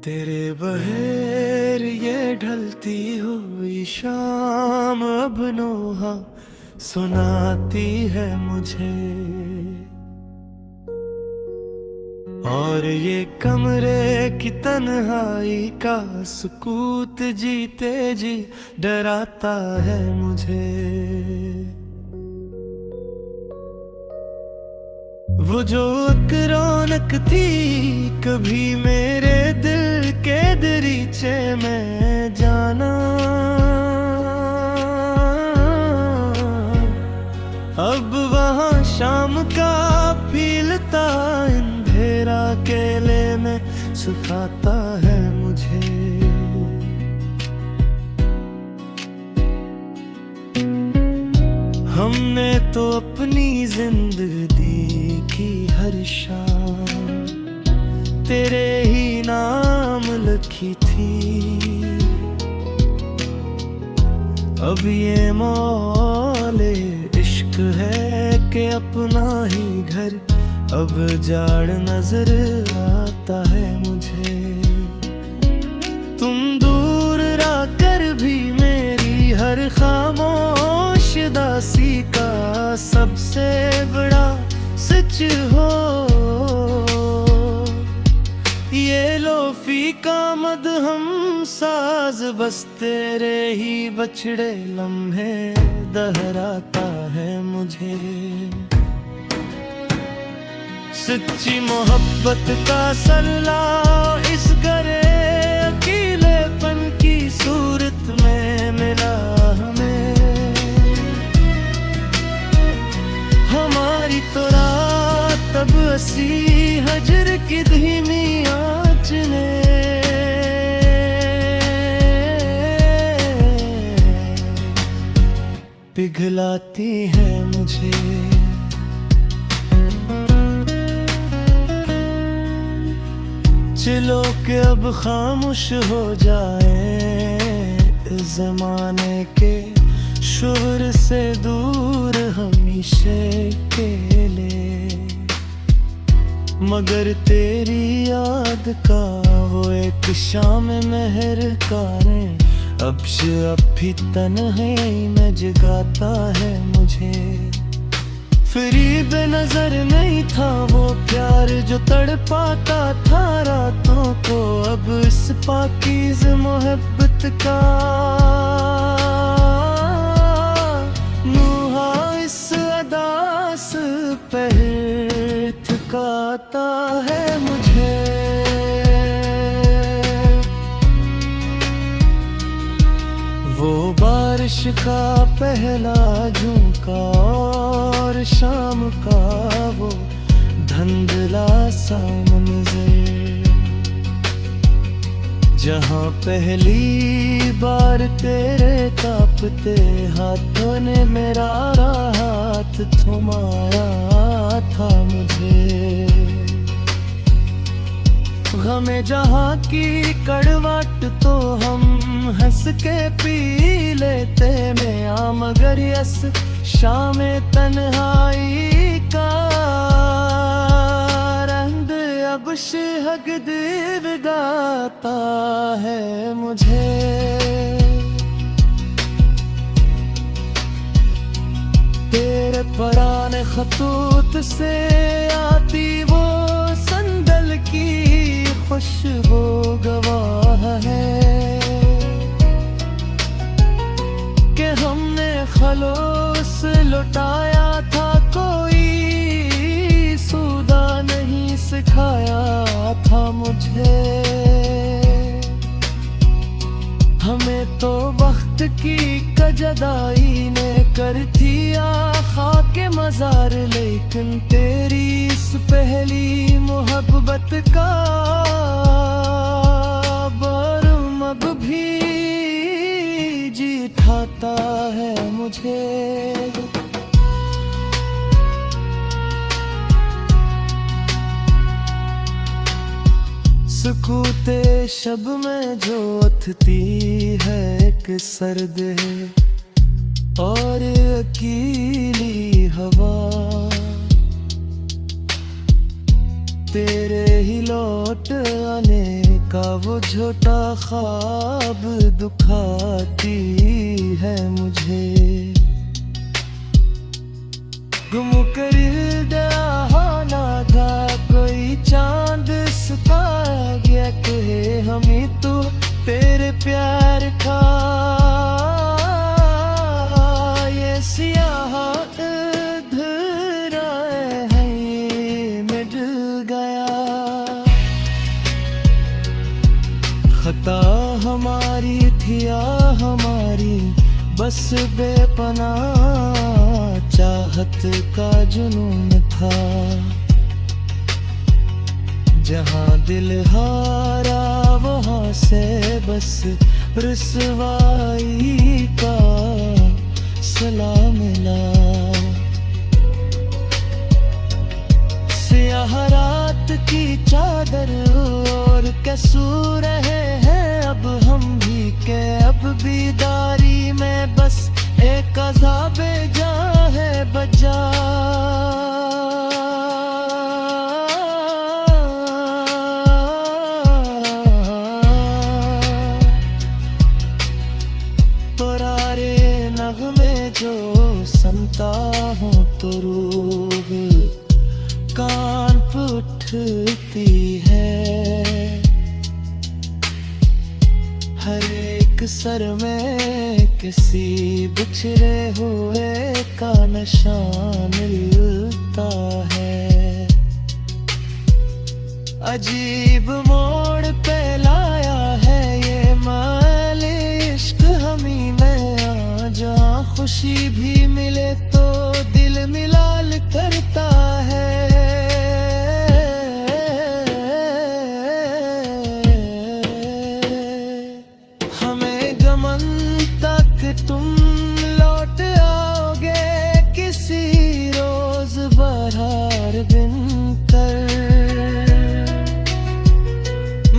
तेरे बहेर ये ढलती हुई शाम अब नोहा सुनाती है मुझे। और ये कमरे की तन्हाई का सुकूत जीते जी डराता है मुझे। वो जो एक रौनक थी कभी मेरे दिल के दरीचे में जाना, अब वहाँ शाम का फीलता अंधेरा अकेले में सुखाता है मुझे। हमने तो अपनी जिंदगी की हर शाम तेरे ही नाम लिखी थी। अब ये मौले इश्क है कि अपना ही घर अब जाड़ नजर आता है मुझे। तुम दूर रह कर भी मेरी हर खामोश दासी का सबसे बड़ा सच हो। ये लोफी का मदहम साज बस तेरे ही बछड़े लम्हे दोहराता है मुझे। सच्ची मोहब्बत का सल्ला इस गरे अकेलेपन की सूरत में मिला हमें। हमारी तो रात अब असी हजर की धीमी आँच ने पिघलाती है मुझे। चलो कि अब खामोश हो जाए इस जमाने के शोर से दूर हमेशा के लिए। मगर तेरी याद का वो एक शाम मेहर काने अब भी तन्हाई में जगाता है मुझे। फिर नजर नहीं था वो प्यार जो तड़पाता था रातों को। अब इस पाकीज़ मोहब्बत का नुहा इस अदास पहर थकाता है मुझे। वो बारिश का पहला झोंका और शाम का वो धुंधला सा मंज़र, जहाँ पहली बार तेरे कांपते हाथों ने मेरा हाथ थमाया था मुझे। गमे जहाँ की कड़वाट तो हम हंस के पी लेते में आ, मगर यस शाम तन्हाई का रंग अब शिहक दिल गाता है मुझे। तेरे पुराने खतूत से आती वो संदल की खुशबू गवाह है कि हमने खलोस लुटाया था, कोई सूदा नहीं सिखाया था मुझे। हमें तो वक्त की कजदाई ने कर दिया खाके मजार, लेकिन तेरी इस पहली मोहब्बत का बरम अब भी जी ठाता है मुझे। सुकूते शब में जो उठती है एक सर्द और अकीली हवा, तेरे ही लौट आने का वो छोटा ख्वाब दुखाती है मुझे। गुम कर दहाना था कोई चांद सता गया, कहे हमें तो तेरे प्यार का ये सियाह अंधेरा है में डल गया। खता हमारी थी या हमारी बस बेपनाह चाहत का जुनून था। जहाँ दिल हारा वहाँ से बस रुसवाई का सलाम मिला। सियाह रात की चादर और कैसू रहे हैं अब हम भी के अब बीदारी में बस एक अज़ाबे जा है बजा। तोरारे नगमे जो सुनता हूँ तो रूह कान पे उठती है। हर एक सर में किसी बिछड़े हुए का नशा मिलता है। अजीब मोड़ पे लाया है ये माल इश्क हमी में, जहाँ खुशी भी मिले तो दिल मिलाल करता है। हमें गमन तक तुम लौट आओगे किसी रोज बहार बिन कर,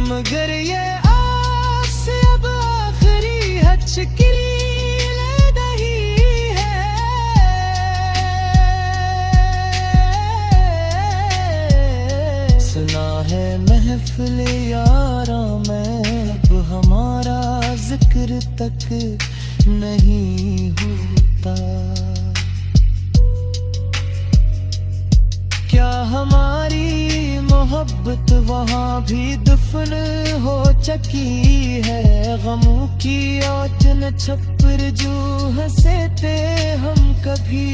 मगर ये आस अब आखिरी हचकिरी नहीं है। सुना है महफिल यारा में अब हमारा जिक्र तक नहीं होता। क्या हमारी मोहब्बत वहाँ भी दफन हो चुकी है? गमों की औचन छप्पर जो हंसे थे हम कभी।